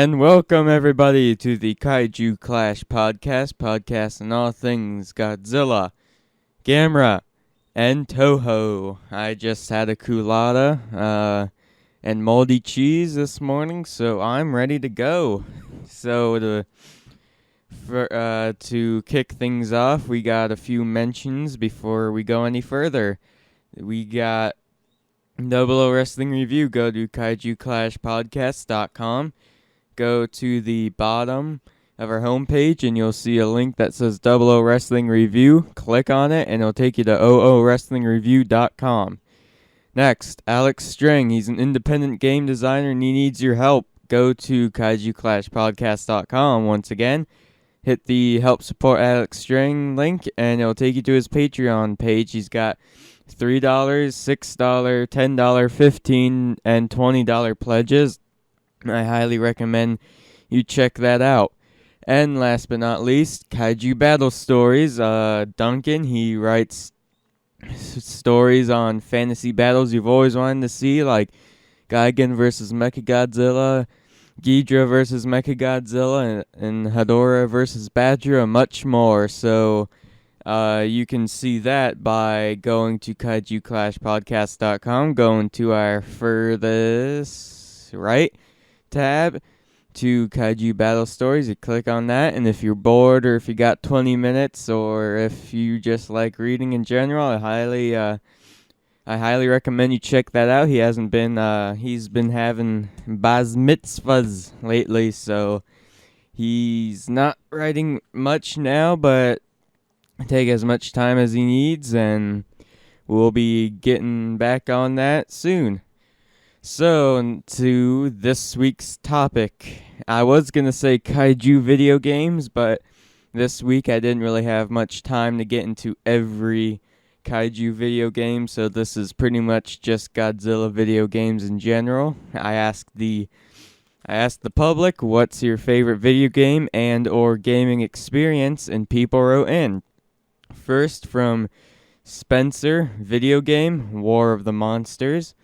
And welcome everybody to the Kaiju Clash podcast on all things Godzilla, Gamera, and Toho. I just had a culotta and moldy cheese this morning, so I'm ready to go. So to kick things off, we got a few mentions before we go any further. We got Double O Wrestling Review. Go to kaijuclashpodcast.com. Go to the bottom of our homepage and you'll see a link that says Double O Wrestling Review. Click on it and it'll take you to oowrestlingreview.com. Next, Alex String. He's an independent game designer and he needs your help. Go to kaijuclashpodcast.com once again. Hit the help support Alex String link and it'll take you to his Patreon page. He's got $3, $6, $10, $15, and $20 pledges. I highly recommend you check that out. And last but not least, Kaiju Battle Stories. Duncan, he writes stories on fantasy battles you've always wanted to see, like Gigan versus Mechagodzilla, Ghidra versus Mechagodzilla, and Hedorah versus Badger, and much more. So you can see that by going to kaijuclashpodcast.com, going to our furthest right tab to Kaiju Battle Stories. You click on that, and if you're bored or if you got 20 minutes or if you just like reading in general, I highly recommend you check that out. He's been having baz mitzvahs lately, so he's not writing much now, but take as much time as he needs, and we'll be getting back on that soon. So, to this week's topic. I was going to say Kaiju video games, but this week I didn't really have much time to get into every Kaiju video game, so this is pretty much just Godzilla video games in general. I asked the public, what's your favorite video game and or gaming experience, and people wrote in. First, from Spencer, video game, War of the Monsters.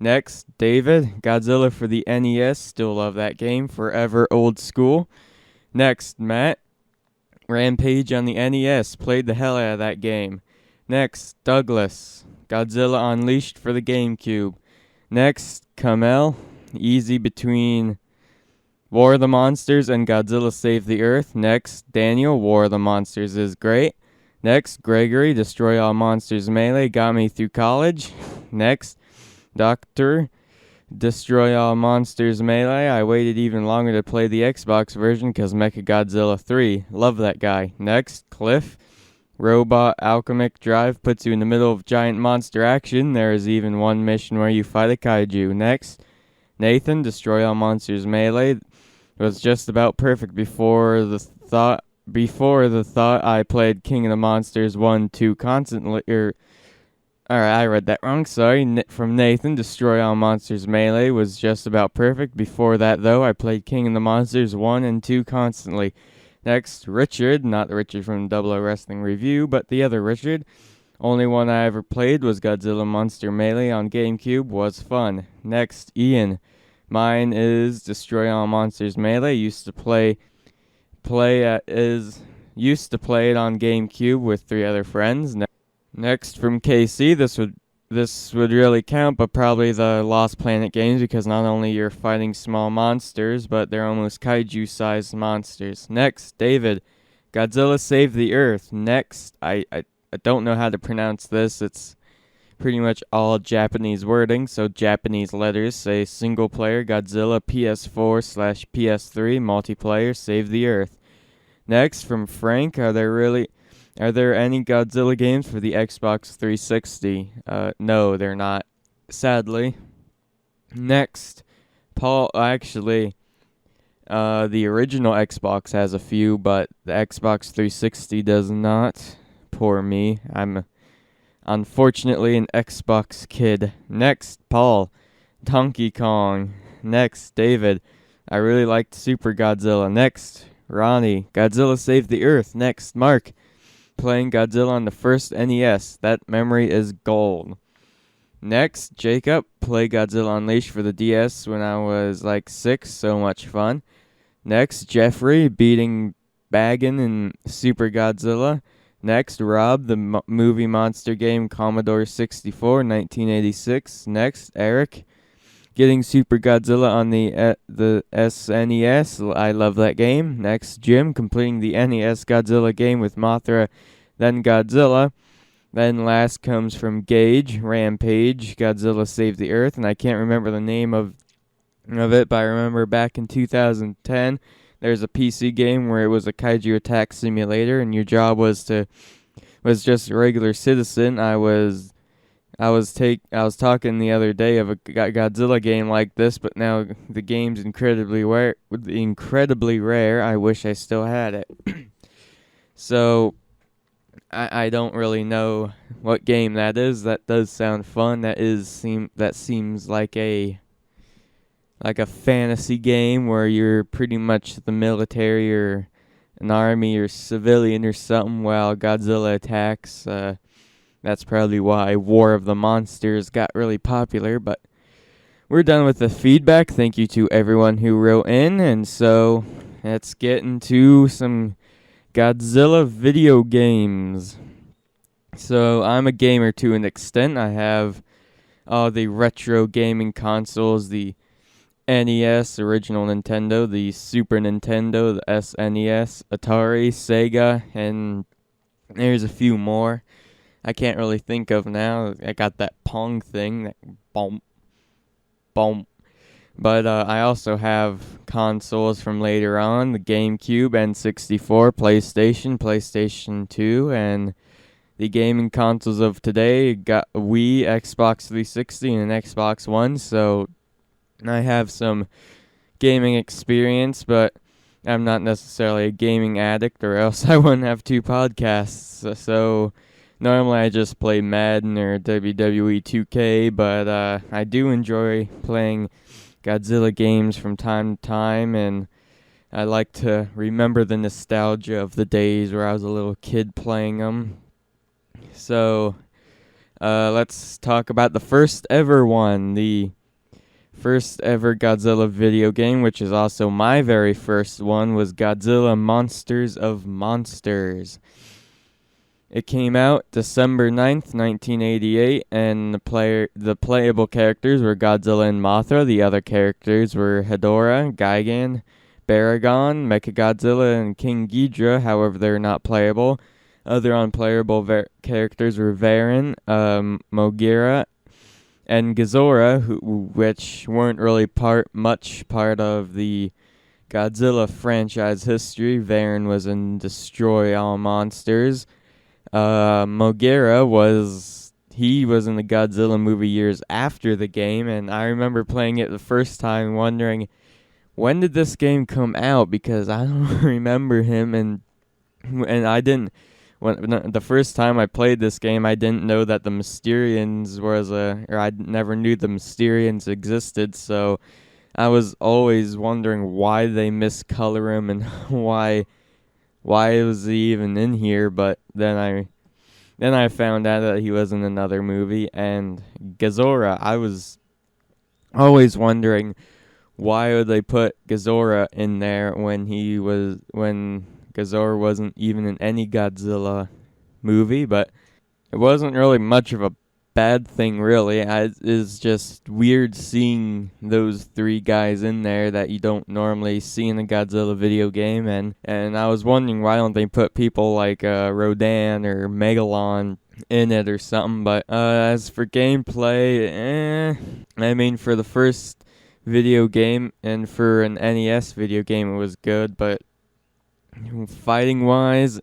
Next, David, Godzilla for the NES, still love that game, forever old school. Next, Matt, Rampage on the NES, played the hell out of that game. Next, Douglas, Godzilla Unleashed for the GameCube. Next, Kamel, easy between War of the Monsters and Godzilla Save the Earth. Next, Daniel, War of the Monsters is great. Next, Gregory, Destroy All Monsters Melee, got me through college. Next, Doctor, Destroy All Monsters Melee. I waited even longer to play the Xbox version because Mechagodzilla 3. Love that guy. Next, Cliff, Robot Alchemic Drive puts you in the middle of giant monster action. There is even one mission where you fight a kaiju. Next, Nathan, Destroy All Monsters Melee. It was just about perfect before the thought I played King of the Monsters 1, 2 constantly, Alright, I read that wrong, sorry. From Nathan, Destroy All Monsters Melee was just about perfect. Before that, though, I played King of the Monsters 1 and 2 constantly. Next, Richard, not the Richard from Double O Wrestling Review, but the other Richard. Only one I ever played was Godzilla Monster Melee on GameCube, was fun. Next, Ian. Mine is Destroy All Monsters Melee. Used to play it on GameCube with 3 other friends. Next, from KC, this would really count, but probably the Lost Planet games, because not only you're fighting small monsters, but they're almost kaiju-sized monsters. Next, David, Godzilla Save the Earth. Next, I don't know how to pronounce this. It's pretty much all Japanese wording, so Japanese letters say single player Godzilla PS4/PS3 multiplayer Save the Earth. Next, from Frank, Are there any Godzilla games for the Xbox 360? No, they're not, sadly. Next, Paul, actually, the original Xbox has a few, but the Xbox 360 does not. Poor me. I'm unfortunately an Xbox kid. Next, Paul, Donkey Kong. Next, David, I really liked Super Godzilla. Next, Ronnie, Godzilla Save the Earth. Next, Mark, playing Godzilla on the first NES. That memory is gold. Next, Jacob, play Godzilla Unleashed for the DS when I was like 6. So much fun. Next, Jeffrey beating Baggin in Super Godzilla. Next, Rob, the movie monster game Commodore 64, 1986. Next, Eric, getting Super Godzilla on the SNES. I love that game. Next, Jim, completing the NES Godzilla game with Mothra, then Godzilla. Then last comes from Gage, Rampage, Godzilla Save the Earth, and I can't remember the name of it, but I remember back in 2010, there's a PC game where it was a kaiju attack simulator, and your job was just a regular citizen. I was talking the other day of a Godzilla game like this, but now the game's incredibly rare. I wish I still had it. So I don't really know what game that is. That does sound fun. That seems like a fantasy game where you're pretty much the military or an army or civilian or something while Godzilla attacks. That's probably why War of the Monsters got really popular, but we're done with the feedback. Thank you to everyone who wrote in, and so let's get into some Godzilla video games. So I'm a gamer to an extent. I have all the retro gaming consoles, the NES, original Nintendo, the Super Nintendo, the SNES, Atari, Sega, and there's a few more I can't really think of now. I got that Pong thing, that boom, boom. But I also have consoles from later on, the GameCube, N64, PlayStation 2, and the gaming consoles of today got a Wii, Xbox 360, and an Xbox One, so I have some gaming experience, but I'm not necessarily a gaming addict, or else I wouldn't have two podcasts. So normally I just play Madden or WWE 2K, but I do enjoy playing Godzilla games from time to time, and I like to remember the nostalgia of the days where I was a little kid playing them. So let's talk about the first ever one, the first ever Godzilla video game, which is also my very first one, was Godzilla Monsters of Monsters. It came out December 9th, 1988, and the playable characters were Godzilla and Mothra. The other characters were Hedorah, Gigan, Baragon, Mechagodzilla, and King Ghidorah. However, they're not playable. Other unplayable characters were Varan, Mogira, and Gazora, which weren't really part of the Godzilla franchise history. Varan was in Destroy All Monsters. Mogira was in the Godzilla movie years after the game, and I remember playing it the first time wondering, when did this game come out? Because I don't remember him, and I didn't. The first time I played this game, I didn't know that the Mysterians I never knew the Mysterians existed, so I was always wondering why they miscolor him and why was he even in here. But then I found out that he was in another movie. And Gazora, I was always wondering, why would they put Gazora in there when Gazora wasn't even in any Godzilla movie? But it wasn't really much of a bad thing, really. It's just weird seeing those three guys in there that you don't normally see in a Godzilla video game, and I was wondering, why don't they put people like Rodan or Megalon in it or something. But as for gameplay, I mean, for the first video game and for an NES video game, it was good, but fighting wise,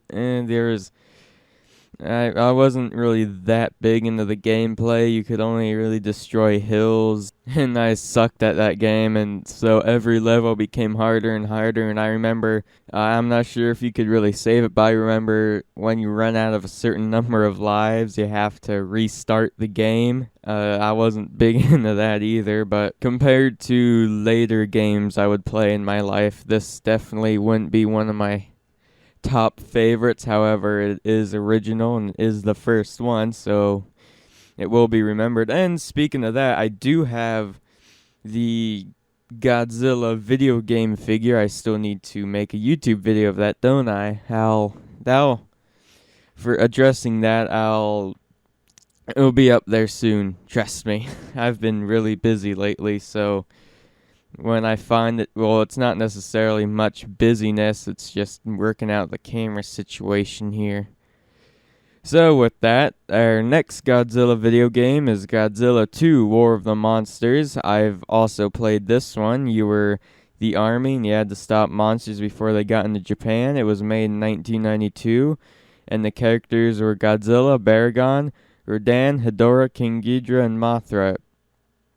I wasn't really that big into the gameplay. You could only really destroy hills, and I sucked at that game, and so every level became harder and harder. And I remember, I'm not sure if you could really save it, but I remember when you run out of a certain number of lives, you have to restart the game. I wasn't big into that either, but compared to later games I would play in my life, this definitely wouldn't be one of my top favorites. However, it is original and is the first one, so it will be remembered. And speaking of that, I do have the Godzilla video game figure. I still need to make a YouTube video of that, don't I? For addressing that, it'll be up there soon. Trust me. I've been really busy lately, so when I find it, well, it's not necessarily much busyness, it's just working out the camera situation here. So with that, our next Godzilla video game is Godzilla 2 War of the Monsters. I've also played this one. You were the army and you had to stop monsters before they got into Japan. It was made in 1992, and the characters were Godzilla, Baragon, Rodan, Hedorah, King Ghidorah, and Mothra.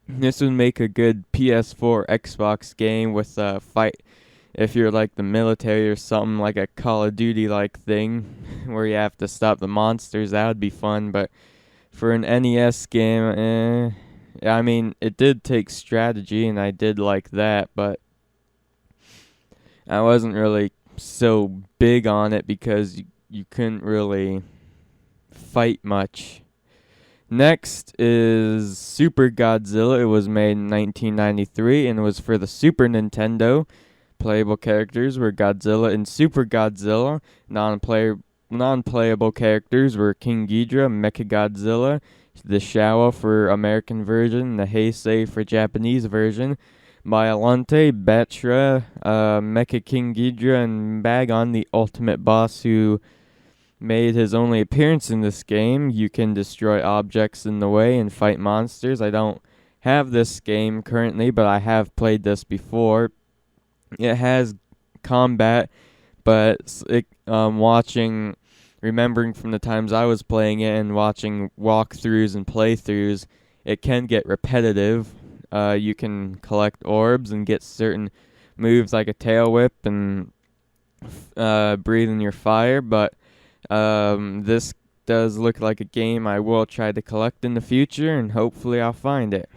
This would make a good PS4 Xbox game with a fight. If you're like the military or something, like a Call of Duty like thing where you have to stop the monsters, that would be fun. But for an NES game, I mean, it did take strategy and I did like that, but I wasn't really so big on it because you couldn't really fight much. Next is Super Godzilla. It was made in 1993 and it was for the Super Nintendo. Playable characters were Godzilla and Super Godzilla. Non-playable characters were King Ghidorah, Mechagodzilla, the Showa for American version, the Heisei for Japanese version, Biollante, Batra, Mecha King Ghidorah, and Bagon, the ultimate boss who made his only appearance in this game. You can destroy objects in the way and fight monsters. I don't have this game currently, but I have played this before. It has combat, but remembering from the times I was playing it and watching walkthroughs and playthroughs, it can get repetitive. You can collect orbs and get certain moves like a tail whip and breathe in your fire, but this does look like a game I will try to collect in the future, and hopefully I'll find it.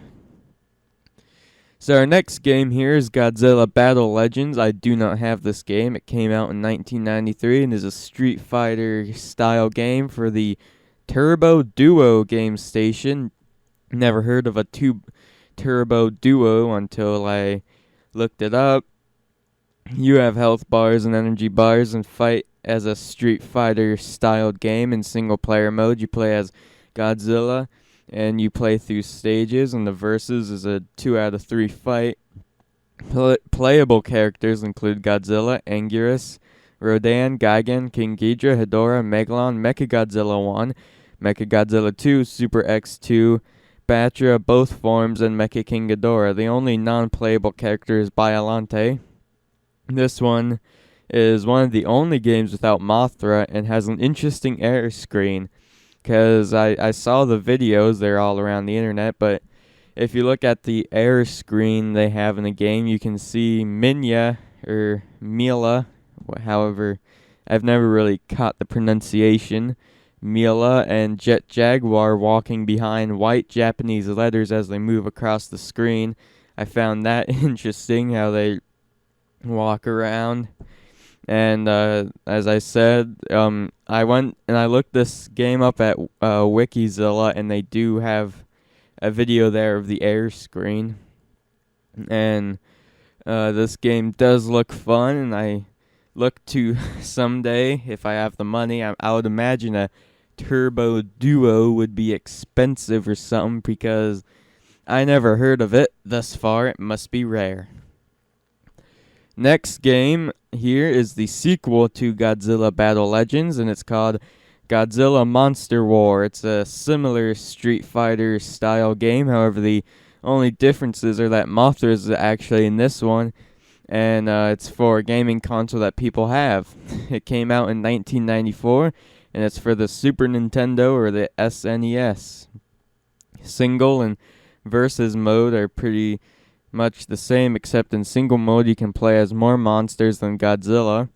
So our next game here is Godzilla Battle Legends. I do not have this game. It came out in 1993 and is a Street Fighter style game for the Turbo Duo game station. Never heard of a Turbo Duo until I looked it up. You have health bars and energy bars and fight as a Street Fighter styled game in single player mode. You play as Godzilla and you play through stages, and the versus is a 2 out of 3 fight. Playable characters include Godzilla, Anguirus, Rodan, Gigan, King Ghidorah, Hedorah, Megalon, Mechagodzilla 1, Mechagodzilla 2, Super X2, Batra, both forms, and Mecha King Ghidorah. The only non-playable character is Biollante. This one is one of the only games without Mothra and has an interesting error screen. Because I saw the videos, they're all around the internet, but if you look at the error screen they have in the game, you can see Minya, or Mila, however, I've never really caught the pronunciation, Mila and Jet Jaguar walking behind white Japanese letters as they move across the screen. I found that interesting, how they walk around. And as I said, I went and I looked this game up at Wikizilla, and they do have a video there of the error screen. And this game does look fun, and I look to someday, if I have the money, I would imagine a Turbo Duo would be expensive or something, because I never heard of it thus far. It must be rare. Next game here is the sequel to Godzilla Battle Legends, and it's called Godzilla Monster War. It's a similar Street Fighter style game, however the only differences are that Mothra is actually in this one, and it's for a gaming console that people have. It came out in 1994, and it's for the Super Nintendo or the SNES. Single and versus mode are pretty much the same, except in single mode you can play as more monsters than Godzilla.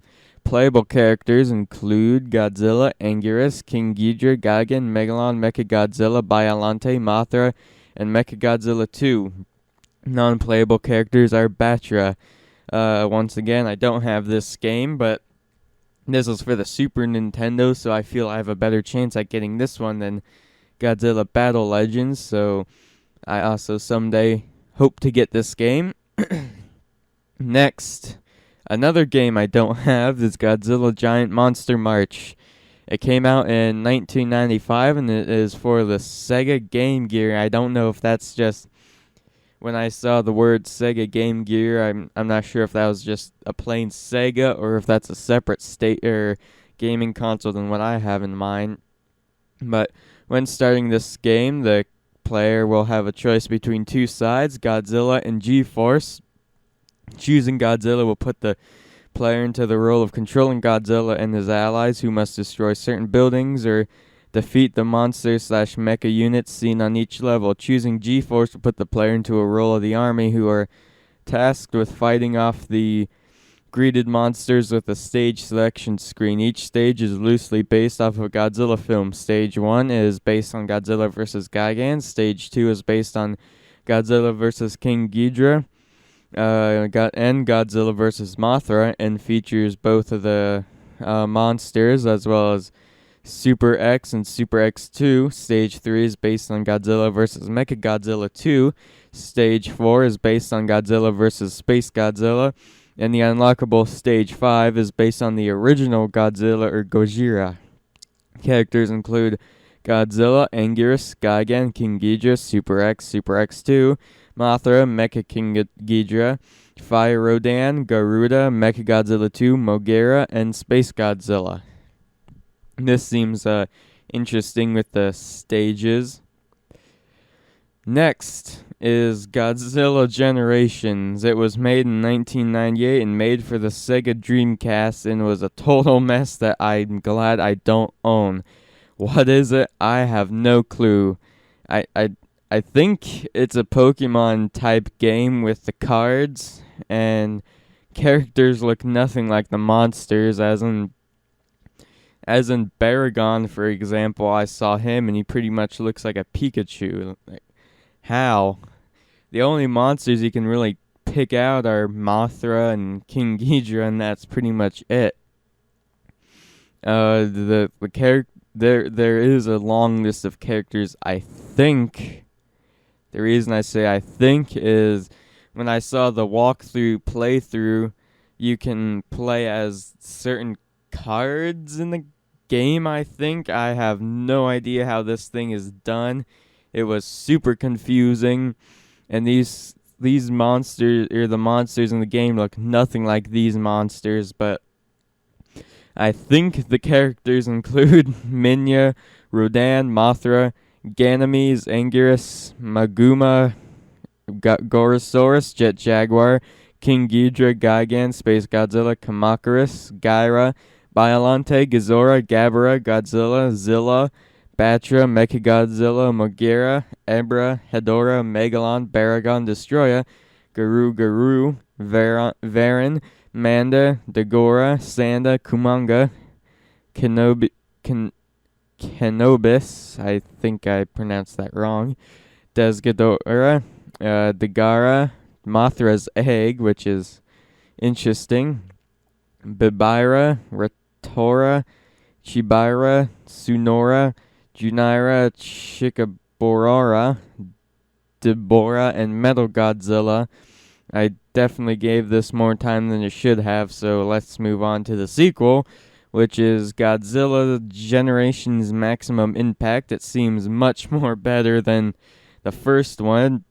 Playable characters include Godzilla, Anguirus, King Ghidorah, Gigan, Megalon, Mechagodzilla, Biollante, Mothra, and Mechagodzilla 2. Non-playable characters are Batra. Once again, I don't have this game, but this is for the Super Nintendo, so I feel I have a better chance at getting this one than Godzilla Battle Legends, so I also someday hope to get this game. Next, another game I don't have is Godzilla Giant Monster March. It came out in 1995 and it is for the Sega Game Gear. I don't know if that's just when I saw the word Sega Game Gear, I'm not sure if that was just a plain Sega or if that's a separate state or gaming console than what I have in mind. But when starting this game, the player will have a choice between two sides, Godzilla and G-Force. Choosing Godzilla will put the player into the role of controlling Godzilla and his allies, who must destroy certain buildings or defeat the monster/mecha units seen on each level. Choosing G-Force will put the player into a role of the army, who are tasked with fighting off the greeted monsters with a stage selection screen. Each stage is loosely based off of a Godzilla film. Stage 1 is based on Godzilla vs. Gigan. Stage 2 is based on Godzilla vs. King Ghidorah. And Godzilla vs. Mothra, and features both of the monsters as well as Super X and Super X2. Stage 3 is based on Godzilla vs. Mechagodzilla 2. Stage 4 is based on Godzilla vs. Space Godzilla. And the unlockable Stage 5 is based on the original Godzilla or Gojira. Characters include Godzilla, Anguirus, Gigan, King Ghidorah, Super X, Super X2, Mothra, Mecha King Ghidorah, Fire Rodan, Garuda, Mechagodzilla 2, Mogera, and Space Godzilla. This seems interesting with the stages. Next is Godzilla Generations. It was made in 1998 and made for the Sega Dreamcast and was a total mess that I'm glad I don't own. What is it? I have no clue. I think it's a Pokemon type game with the cards, and characters look nothing like the monsters, as in Baragon, for example. I saw him and he pretty much looks like a Pikachu. Like, how? The only monsters you can really pick out are Mothra and King Ghidorah, and that's pretty much it. The character there is a long list of characters. I think the reason I say I think is when I saw the playthrough, you can play as certain cards in the game. I think I have no idea how this thing is done. It was super confusing, and these monsters, or the monsters in the game, look nothing like these monsters. But I think the characters include Minya, Rodan, Mothra, Ganymedes, Anguirus, Maguma, Gorosaurus, Jet Jaguar, King Ghidorah, Gigan, Space Godzilla, Kamakurus, Gyra, Biollante, Gazora, Gabara, Godzilla, Zilla, Batra, Mechagodzilla, Mogera, Ebra, Hedorah, Megalon, Baragon, Destroyer, Garu, Varan, Manda, Dagora, Sanda, Kumanga, Kenobis, I think I pronounced that wrong, Desgadora, Dagara, Mothra's egg, which is interesting, Bibira, Ratora, Chibira, Sunora, Junaira, Chikaborara, Deborah, and Metal Godzilla. I definitely gave this more time than it should have, so let's move on to the sequel, which is Godzilla Generations Maximum Impact. It seems much more better than the first one.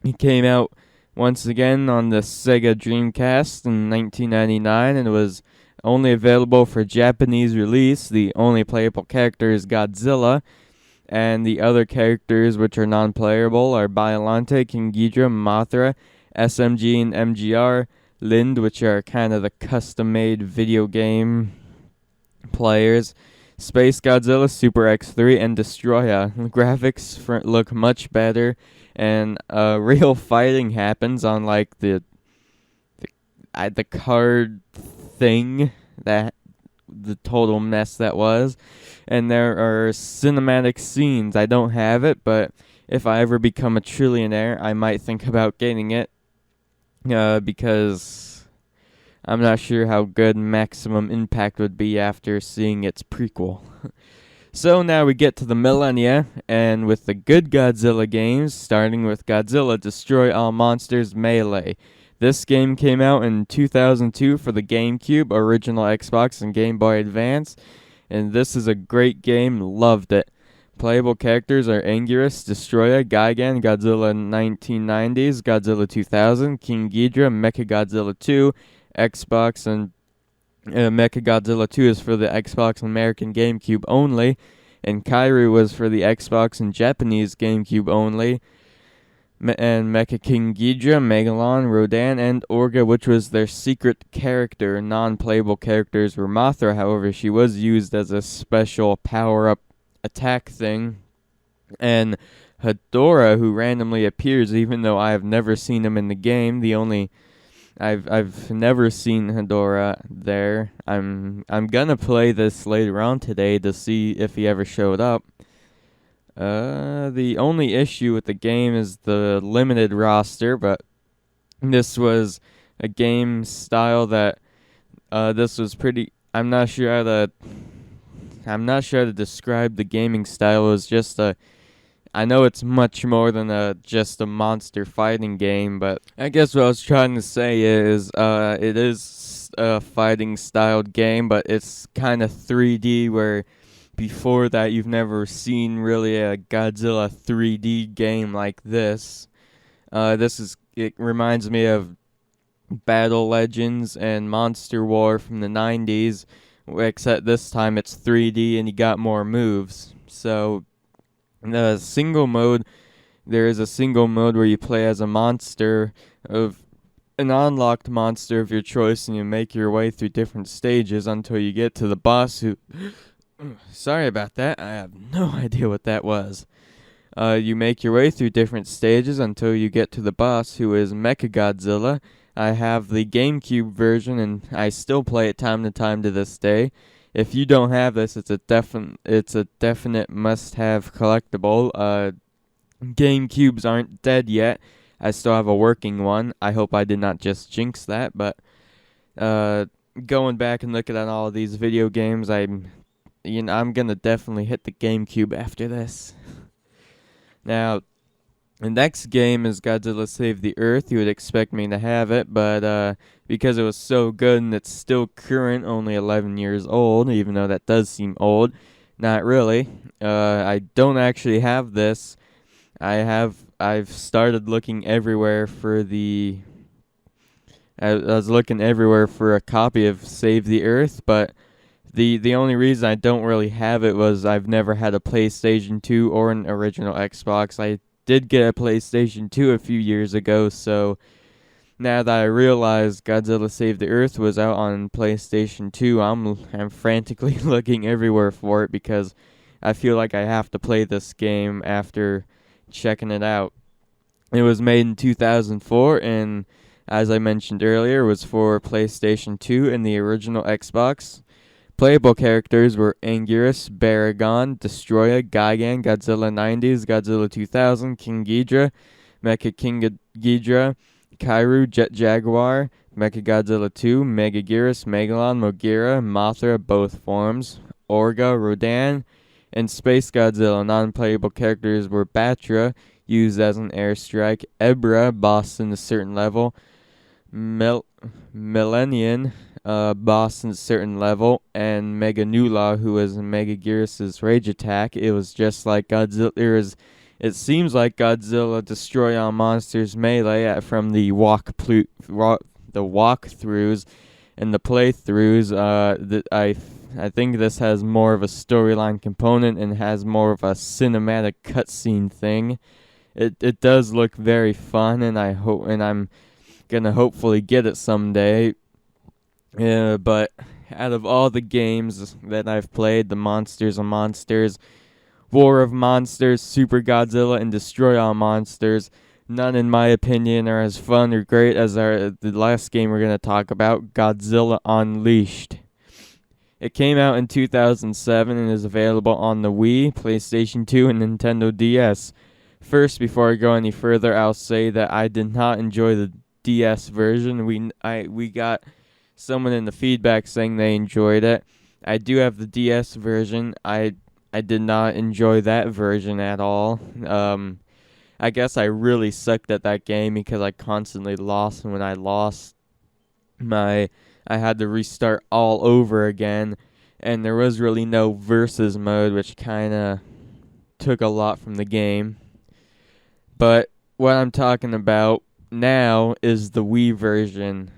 It came out once again on the Sega Dreamcast in 1999 and was only available for Japanese release. The only playable character is Godzilla, and the other characters which are non-playable are Biollante, King Ghidorah, Mothra, SMG and MGR, Lind, which are kind of the custom-made video game players, Space Godzilla, Super X3, and Destroyer. Graphics look much better, and real fighting happens on like the card thing, that the total mess that was. And there are cinematic scenes. I don't have it, but if I ever become a trillionaire, I might think about getting it, because I'm not sure how good Maximum Impact would be after seeing its prequel. So now we get to the millennia, and with the good Godzilla games, starting with Godzilla Destroy All Monsters Melee. This game came out in 2002 for the GameCube, original Xbox, and Game Boy Advance, and this is a great game. Loved it. Playable characters are Anguirus, Destroyer, Gigan, Godzilla 1990s, Godzilla 2000, King Ghidorah, Mechagodzilla 2, Xbox, and Mechagodzilla 2 is for the Xbox and American GameCube only, and Kaiju was for the Xbox and Japanese GameCube only, and Mecha King Ghidorah, Megalon, Rodan, and Orga, which was their secret character. Non-playable characters were Mothra, however, she was used as a special power-up attack thing, and Hedorah, who randomly appears even though I have never seen him in the game. I've never seen Hedorah there. I'm gonna play this later on today to see if he ever showed up. The only issue with the game is the limited roster, but this was a game style that this was pretty. I'm not sure how to describe the gaming style. It was just I know it's much more than just a monster fighting game, but I guess what I was trying to say is it is a fighting styled game, but it's kind of 3D, where before that you've never seen really a Godzilla 3D game like this. It reminds me of Battle Legends and Monster War from the 90s, except this time it's 3D and you got more moves. So the single mode, there is a single mode where you play as a monster of an unlocked monster of your choice, and you make your way through different stages until you get to the boss who sorry about that, I have no idea what that was. You make your way through different stages until you get to the boss, who is Mechagodzilla. I have the GameCube version, and I still play it time to time to this day. If you don't have this, it's a definite must-have collectible. GameCubes aren't dead yet. I still have a working one. I hope I did not just jinx that, but going back and looking at all of these video games, I'm gonna definitely hit the GameCube after this. Now, the next game is Godzilla Save the Earth. You would expect me to have it, but because it was so good and it's still current, only 11 years old, even though that does seem old, not really. I don't actually have this. I've started looking everywhere for I was looking everywhere for a copy of Save the Earth, but the only reason I don't really have it was I've never had a PlayStation 2 or an original Xbox. I did get a PlayStation 2 a few years ago, so now that I realized Godzilla Save the Earth was out on PlayStation 2, I'm frantically looking everywhere for it because I feel like I have to play this game after checking it out. It was made in 2004, and as I mentioned earlier, was for PlayStation 2 and the original Xbox. Playable characters were Anguirus, Baragon, Destroyer, Gigan, Godzilla 90s, Godzilla 2000, King Ghidorah, Mecha King Ghidorah, Kaiju, Jet Jaguar, Mechagodzilla 2, Megaguirus, Megalon, Mogira, Mothra, both forms, Orga, Rodan, and Space Godzilla. Non-playable characters were Batra, used as an airstrike, Ebra, boss in a certain level, Millennian, boss in a certain level, and Meganula, who was Megaguirus' rage attack. It was just like Godzilla. It seems like Godzilla Destroy All Monsters Melee from the walkthroughs and the playthroughs. I think this has more of a storyline component and has more of a cinematic cutscene thing. It does look very fun, and I'm gonna hopefully get it someday. But out of all the games that I've played, the Monsters of Monsters, War of Monsters, Super Godzilla, and Destroy All Monsters, none in my opinion are as fun or great as the last game we're going to talk about, Godzilla Unleashed. It came out in 2007 and is available on the Wii, PlayStation 2, and Nintendo DS. First, before I go any further, I'll say that I did not enjoy the DS version. We got someone in the feedback saying they enjoyed it. I do have the DS version. I did not enjoy that version at all. I guess I really sucked at that game because I constantly lost, and when I lost, I had to restart all over again, and there was really no versus mode, which kind of took a lot from the game. But what I'm talking about now is the Wii version.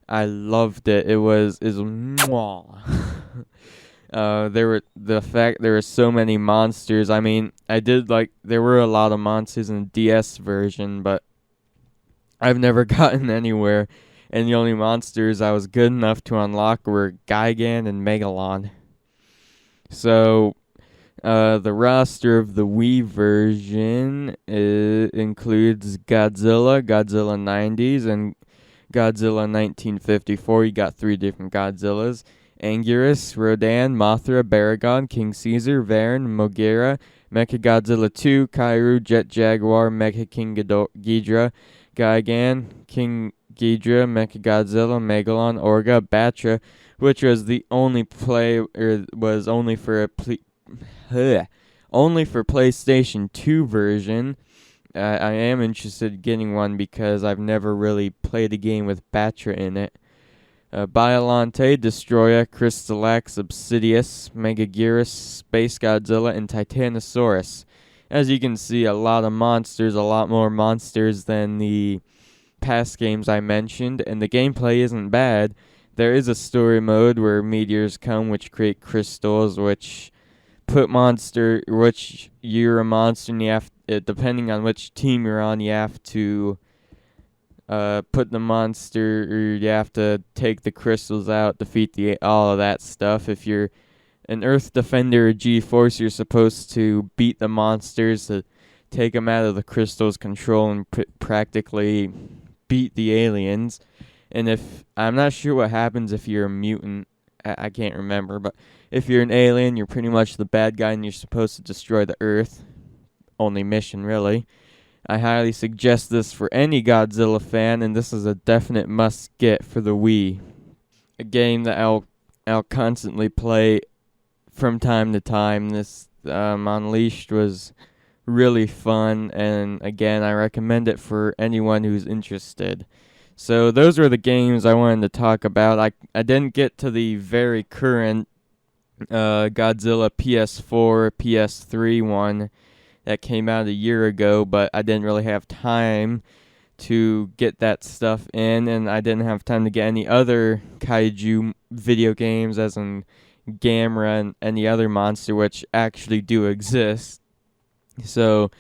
I loved it. It was mwah. There were so many monsters. I mean, there were a lot of monsters in the DS version, but I've never gotten anywhere. And the only monsters I was good enough to unlock were Gigan and Megalon. So, the roster of the Wii version includes Godzilla 90s, and Godzilla 1954. You got 3 different Godzillas. Anguirus, Rodan, Mothra, Baragon, King Caesar, Varan, Moguera, Mechagodzilla 2, Kaiju, Jet Jaguar, Mecha King Ghidorah, Gigan, King Ghidorah, Mechagodzilla, Megalon, Orga, Batra, which was the only only for PlayStation 2 version. I am interested in getting one because I've never really played a game with Batra in it. Biolante, Destroyer, Crystalax, Obsidius, Megaguirus, Space Godzilla, and Titanosaurus. As you can see, a lot of monsters, a lot more monsters than the past games I mentioned, and the gameplay isn't bad. There is a story mode where meteors come which create crystals, which you're a monster, and you have, depending on which team you're on, you have to put the monster, or you have to take the crystals out, defeat all of that stuff. If you're an Earth Defender or G-Force, you're supposed to beat the monsters to take them out of the crystal's control and practically beat the aliens. And I'm not sure what happens if you're a mutant, I can't remember, but if you're an alien, you're pretty much the bad guy and you're supposed to destroy the Earth. Only mission, really. I highly suggest this for any Godzilla fan, and this is a definite must-get for the Wii. A game that I'll constantly play from time to time. This Unleashed was really fun, and again, I recommend it for anyone who's interested. So those were the games I wanted to talk about. I didn't get to the very current Godzilla PS4, PS3 one that came out a year ago, but I didn't really have time to get that stuff in, and I didn't have time to get any other Kaiju video games, as in Gamera and any other monster which actually do exist. So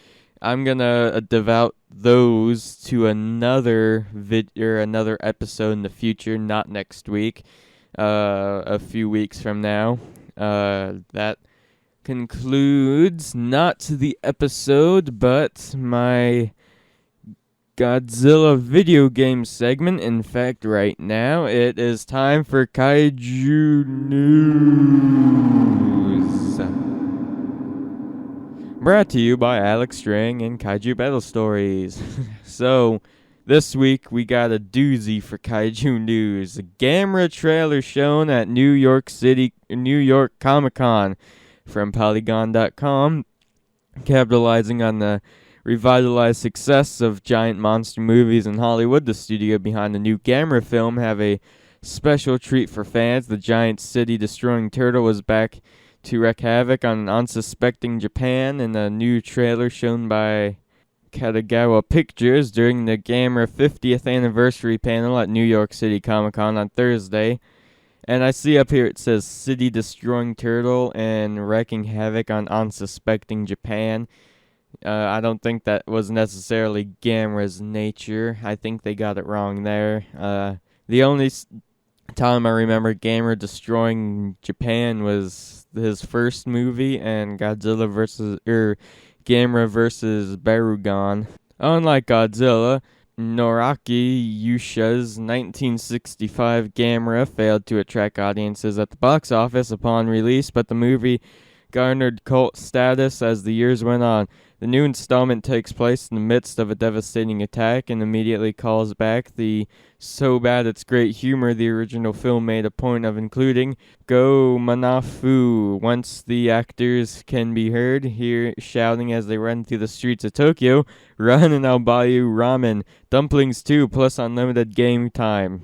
I'm gonna devote those to another another episode in the future, not next week, a few weeks from now. That concludes not the episode, but my Godzilla video game segment. In fact, right now, it is time for Kaiju News. Brought to you by Alex Strang and Kaiju Battle Stories. So, this week we got a doozy for Kaiju News. A Gamera trailer shown at New York Comic-Con from Polygon.com, capitalizing on the revitalized success of giant monster movies in Hollywood. The studio behind the new Gamera film have a special treat for fans. The giant city-destroying turtle was back to wreak havoc on unsuspecting Japan in a new trailer shown by Katagawa Pictures during the Gamera 50th anniversary panel at New York City Comic-Con on Thursday. And I see up here it says city-destroying turtle and wreaking havoc on unsuspecting Japan. I don't think that was necessarily Gamera's nature. I think they got it wrong there. The only time I remember Gamera destroying Japan was his first movie and Gamera versus Barugon. Unlike Godzilla, Noraki Yusha's 1965 Gamera failed to attract audiences at the box office upon release, but the movie garnered cult status as the years went on. The new installment takes place in the midst of a devastating attack and immediately calls back the so bad it's great humor the original film made a point of including. Go Manafu! Once the actors can be heard here shouting as they run through the streets of Tokyo, "Run and I'll buy you ramen, dumplings too, plus unlimited game time."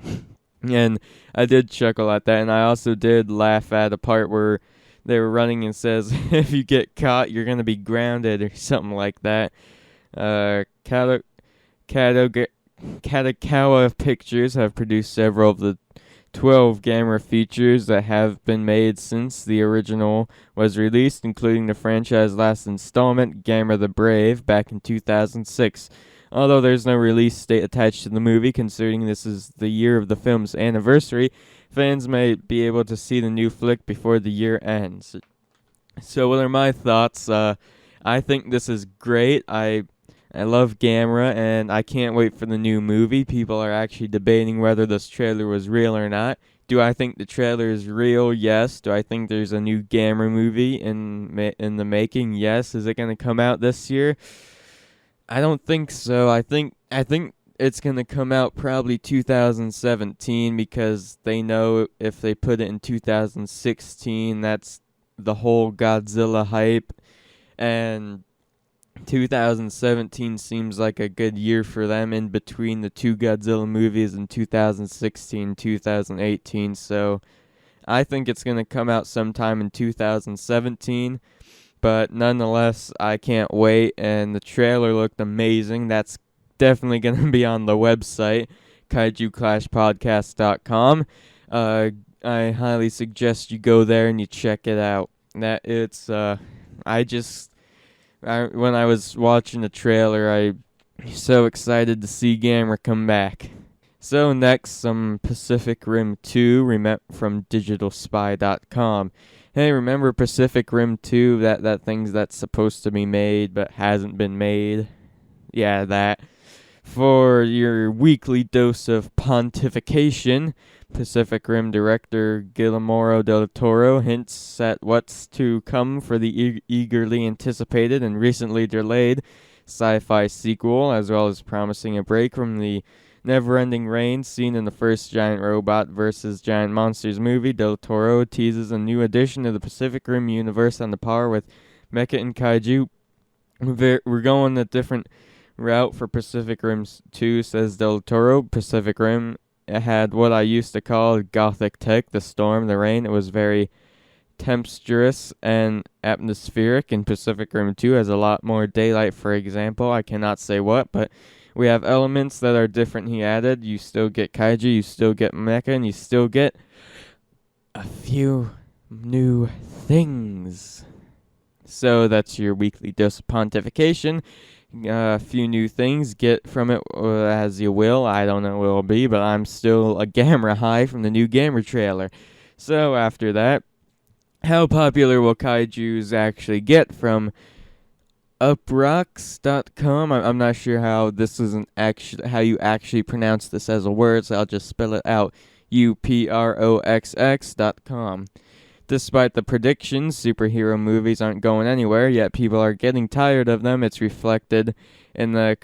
And I did chuckle at that, and I also did laugh at a part where they were running and says, "If you get caught, you're going to be grounded," or something like that. Katakawa Pictures have produced several of the 12 Gamera features that have been made since the original was released, including the franchise's last installment, Gamera the Brave, back in 2006. Although there's no release date attached to the movie, considering this is the year of the film's anniversary, fans may be able to see the new flick before the year ends. So what are my thoughts? I think this is great. I love Gamera, and I can't wait for the new movie. People are actually debating whether this trailer was real or not. Do I think the trailer is real? Yes. Do I think there's a new Gamera movie in the making? Yes. Is it going to come out this year? I don't think so. I think it's going to come out probably 2017 because they know if they put it in 2016, that's the whole Godzilla hype. And 2017 seems like a good year for them in between the two Godzilla movies in 2016, 2018. So I think it's going to come out sometime in 2017. But nonetheless, I can't wait, and the trailer looked amazing. That's definitely going to be on the website, KaijuClashPodcast.com. I highly suggest you go there and you check it out. When I was watching the trailer, I was so excited to see Gamera come back. So next, some Pacific Rim 2 from DigitalSpy.com. Hey, remember Pacific Rim 2, that thing that's supposed to be made but hasn't been made? Yeah, that. For your weekly dose of pontification, Pacific Rim director Guillermo del Toro hints at what's to come for the eagerly anticipated and recently delayed sci-fi sequel, as well as promising a break from the never-ending reign seen in the first Giant Robot vs. Giant Monsters movie. Del Toro teases a new addition to the Pacific Rim universe on the par with Mecha and Kaiju. We're going a different route for Pacific Rim 2, says Del Toro. Pacific Rim had what I used to call gothic tech, the storm, the rain. It was very tempestuous and atmospheric, and Pacific Rim 2 has a lot more daylight, for example. I cannot say what, but we have elements that are different, he added. You still get Kaiju, you still get Mecha, and you still get a few new things. So that's your weekly dose of pontification. A few new things. Get from it as you will. I don't know what it will be, but I'm still a Gamera high from the new Gamera trailer. So after that, how popular will Kaijus actually get from uproxx.com? I'm not sure how this isn't actually how you actually pronounce this as a word, so I'll just spell it out. uproxx.com. Despite the predictions, superhero movies aren't going anywhere, yet people are getting tired of them. It's reflected in the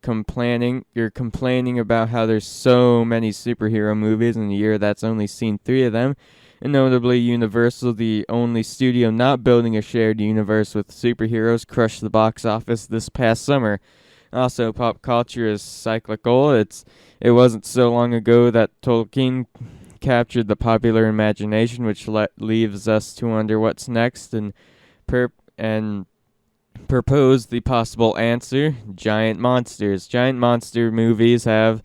complaining. You're complaining about how there's so many superhero movies in a year that's only seen 3 of them. And notably, Universal, the only studio not building a shared universe with superheroes, crushed the box office this past summer. Also, pop culture is cyclical. It wasn't so long ago that Tolkien captured the popular imagination, which leaves us to wonder what's next, and proposed the possible answer: giant monsters. Giant monster movies have,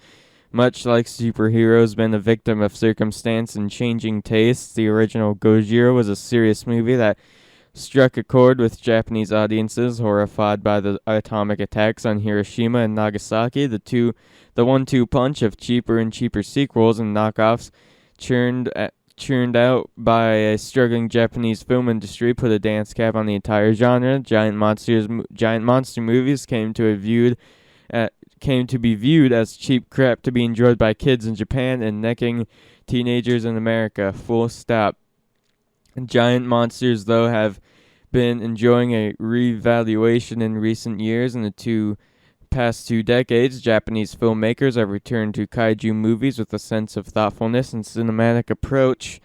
much like superheroes, been a victim of circumstance and changing tastes. The original Gojira was a serious movie that struck a chord with Japanese audiences horrified by the atomic attacks on Hiroshima and Nagasaki. The 1-2 punch of cheaper and cheaper sequels and knockoffs churned out by a struggling Japanese film industry put a dance cap on the entire genre. Giant monster movies came to be viewed as cheap crap to be enjoyed by kids in Japan and necking teenagers in America. Full stop. Giant monsters, though, have been enjoying a revaluation in recent years. In the past 2 decades, Japanese filmmakers have returned to kaiju movies with a sense of thoughtfulness and cinematic approach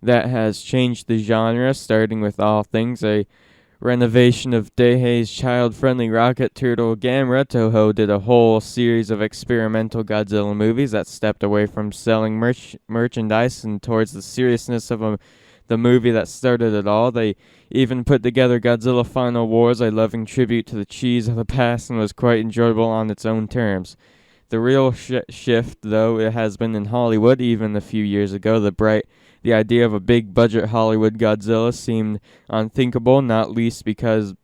that has changed the genre, starting with all things a renovation of Daihei's child-friendly rocket turtle Gamera. Toho did a whole series of experimental Godzilla movies that stepped away from selling merchandise and towards the seriousness of the movie that started it all. They even put together Godzilla Final Wars, a loving tribute to the cheese of the past, and was quite enjoyable on its own terms. The real shift, though, it has been in Hollywood. Even a few years ago, the idea of a big-budget Hollywood Godzilla seemed unthinkable, not least because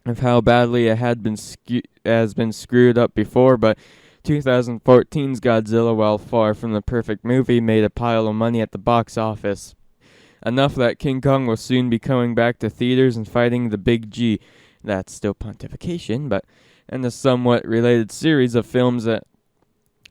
of how badly it has been screwed up before. But 2014's Godzilla, while far from the perfect movie, made a pile of money at the box office. Enough that King Kong will soon be coming back to theaters and fighting the Big G. That's still pontification, but and a somewhat related series of films that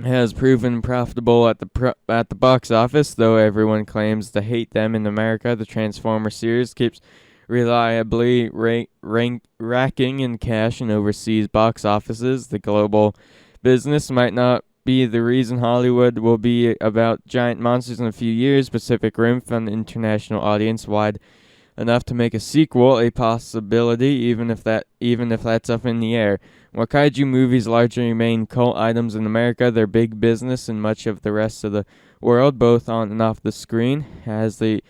has proven profitable at the box office, though everyone claims to hate them in America. The Transformers series keeps reliably racking in cash in overseas box offices. The global business might not be the reason Hollywood will be about giant monsters in a few years. Pacific Rim found an international audience wide enough to make a sequel a possibility, even if that's up in the air. While kaiju movies largely remain cult items in America, they're big business in much of the rest of the world, both on and off the screen. As the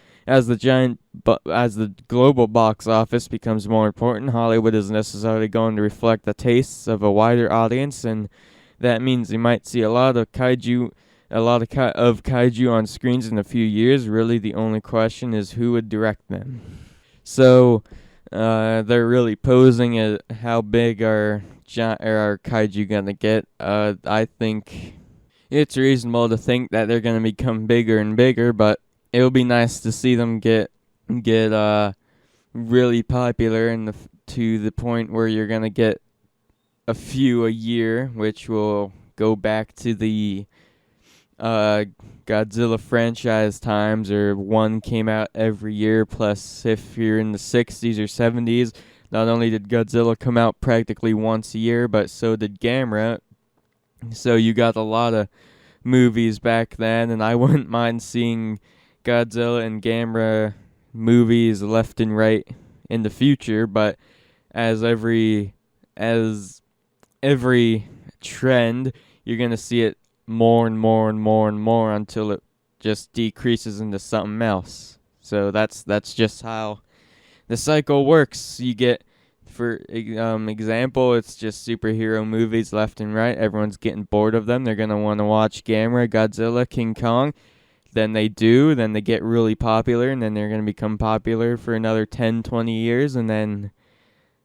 global box office becomes more important, Hollywood is necessarily going to reflect the tastes of a wider audience, and that means you might see a lot of kaiju on screens in a few years. Really, the only question is who would direct them. So, they're really posing at how big are kaiju gonna get. I think it's reasonable to think that they're gonna become bigger and bigger, but it would be nice to see them get really popular to the point where you're gonna get a few a year, which will go back to the Godzilla franchise times, or one came out every year. Plus, if you're in the 60s or 70s, not only did Godzilla come out practically once a year, but so did Gamera. So you got a lot of movies back then, and I wouldn't mind seeing Godzilla and Gamera movies left and right in the future. But as every trend, you're gonna see it more and more and more and more until it just decreases into something else. So that's just how the cycle works. You get, for example, it's just superhero movies left and right. Everyone's getting bored of them. They're going to want to watch Gamera, Godzilla, King Kong. Then they get really popular, and then they're going to become popular for another 10, 20 years, and then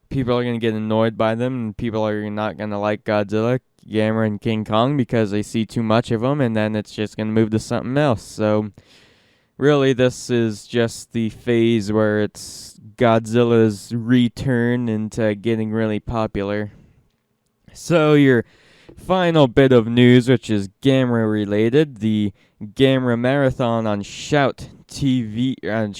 people are going to get annoyed by them, and people are not going to like Godzilla, Gamera, and King Kong because they see too much of them, and then it's just going to move to something else. So really, this is just the phase where it's Godzilla's return into getting really popular. So your final bit of news, which is Gamera related, the Gamera Marathon on Shout Factory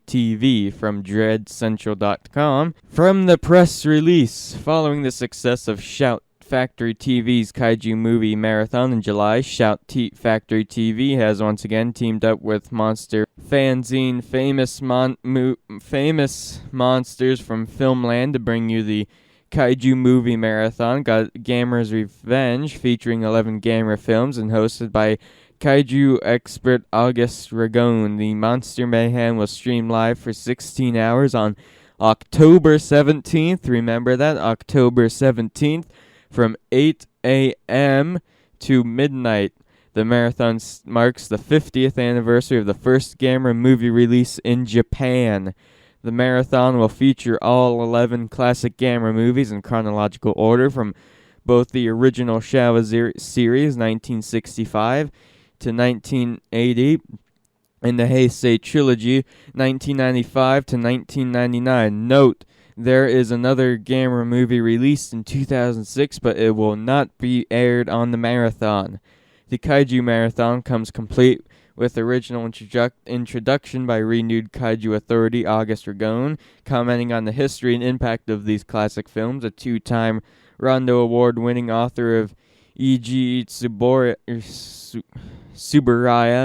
TV from DreadCentral.com. From the press release, following the success of Shout Factory TV's Kaiju movie marathon in July, Factory TV has once again teamed up with Monster Fanzine Famous Monsters from Filmland to bring you the Kaiju movie marathon, Gamera's Revenge, featuring 11 Gamera films and hosted by Kaiju expert August Ragone. The Monster Mayhem will stream live for 16 hours on October 17th. Remember that, October 17th. From 8 a.m. to midnight. The marathon marks the 50th anniversary of the first Gamera movie release in Japan. The marathon will feature all 11 classic Gamera movies in chronological order from both the original Showa series, 1965 to 1980, and the Heisei trilogy, 1995 to 1999. Note, there is another Gamera movie released in 2006, but it will not be aired on the marathon. The Kaiju Marathon comes complete with original introduction by Renewed Kaiju Authority August Ragone, commenting on the history and impact of these classic films. A two-time Rondo Award-winning author of E.G. Tsuburaya,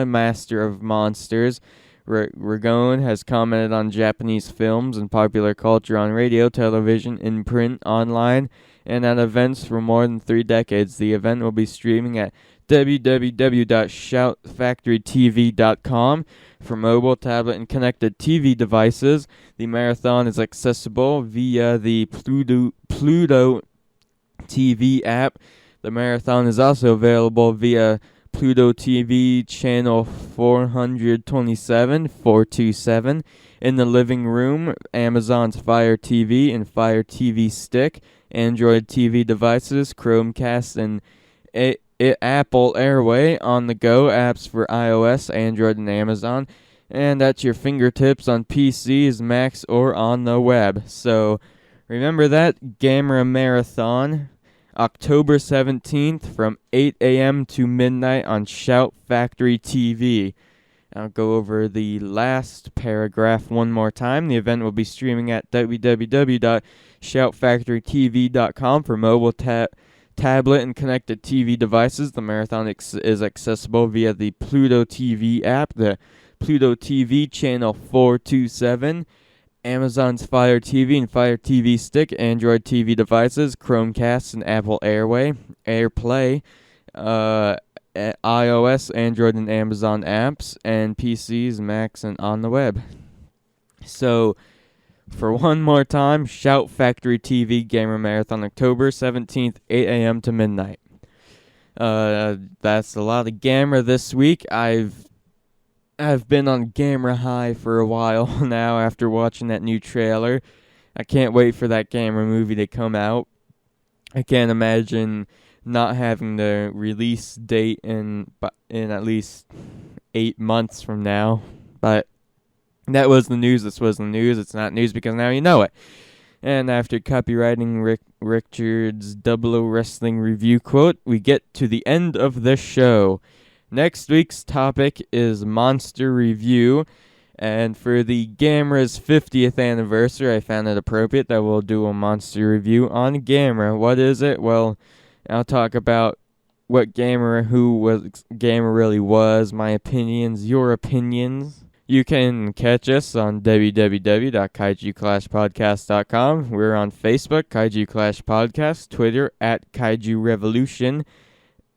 Master of Monsters, Ragone has commented on Japanese films and popular culture on radio, television, in print, online, and at events for more than 3 decades. The event will be streaming at www.shoutfactorytv.com for mobile, tablet, and connected TV devices. The marathon is accessible via the Pluto TV app. The marathon is also available via Pluto TV channel 427 in the living room, Amazon's Fire TV and Fire TV Stick, Android TV devices, Chromecast, and Apple Airway on the go apps for iOS, Android, and Amazon, and at your fingertips on PCs, Macs, or on the web. So remember that Gamera Marathon, October 17th from 8 a.m. to midnight on Shout Factory TV. I'll go over the last paragraph one more time. The event will be streaming at www.shoutfactorytv.com for mobile, tablet, and connected TV devices. The marathon is accessible via the Pluto TV app, the Pluto TV channel 427, Amazon's Fire TV and Fire TV Stick, Android TV devices, Chromecast, and Apple AirPlay, iOS, Android, and Amazon apps, and PCs, Macs, and on the web. So, for one more time, Shout Factory TV Gamer Marathon, October 17th, 8 a.m. to midnight. That's a lot of Gamera this week. I've been on Gamera high for a while now after watching that new trailer. I can't wait for that Gamera movie to come out. I can't imagine not having the release date in at least 8 months from now. But that was the news. This was the news. It's not news because now you know it. And after copywriting Richard's 00 Wrestling Review quote, we get to the end of the show. Next week's topic is Monster Review, and for the Gamera's 50th anniversary, I found it appropriate that we'll do a Monster Review on Gamera. What is it? Well, I'll talk about what Gamera really was, my opinions, your opinions. You can catch us on www.kaiju-podcast.com. We're on Facebook, Kaiju Clash Podcast, Twitter, @Kaiju Revolution,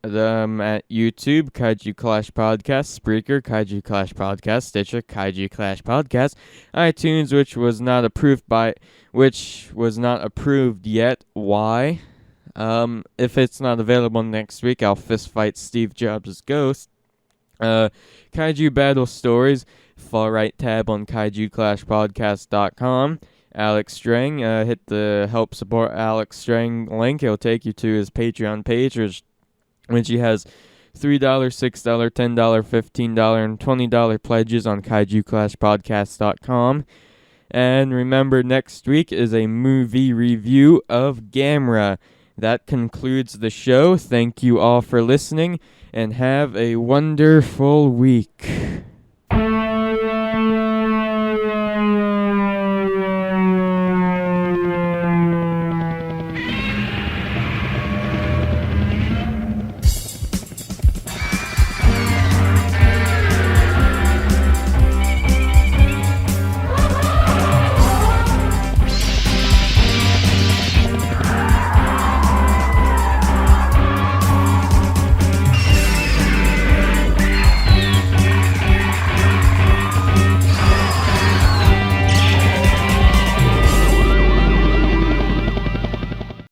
at YouTube, Kaiju Clash Podcast, Spreaker, Kaiju Clash Podcast, Stitcher, Kaiju Clash Podcast, iTunes, which was not approved yet. Why? If it's not available next week, I'll fist fight Steve Jobs' ghost. Kaiju Battle Stories, far right tab on KaijuClashPodcast.com. Alex Strang, hit the help support Alex Strang link. It'll take you to his Patreon page, which he has $3, $6, $10, $15, and $20 pledges on KaijuClashPodcast.com. And remember, next week is a movie review of Gamera. That concludes the show. Thank you all for listening, and have a wonderful week.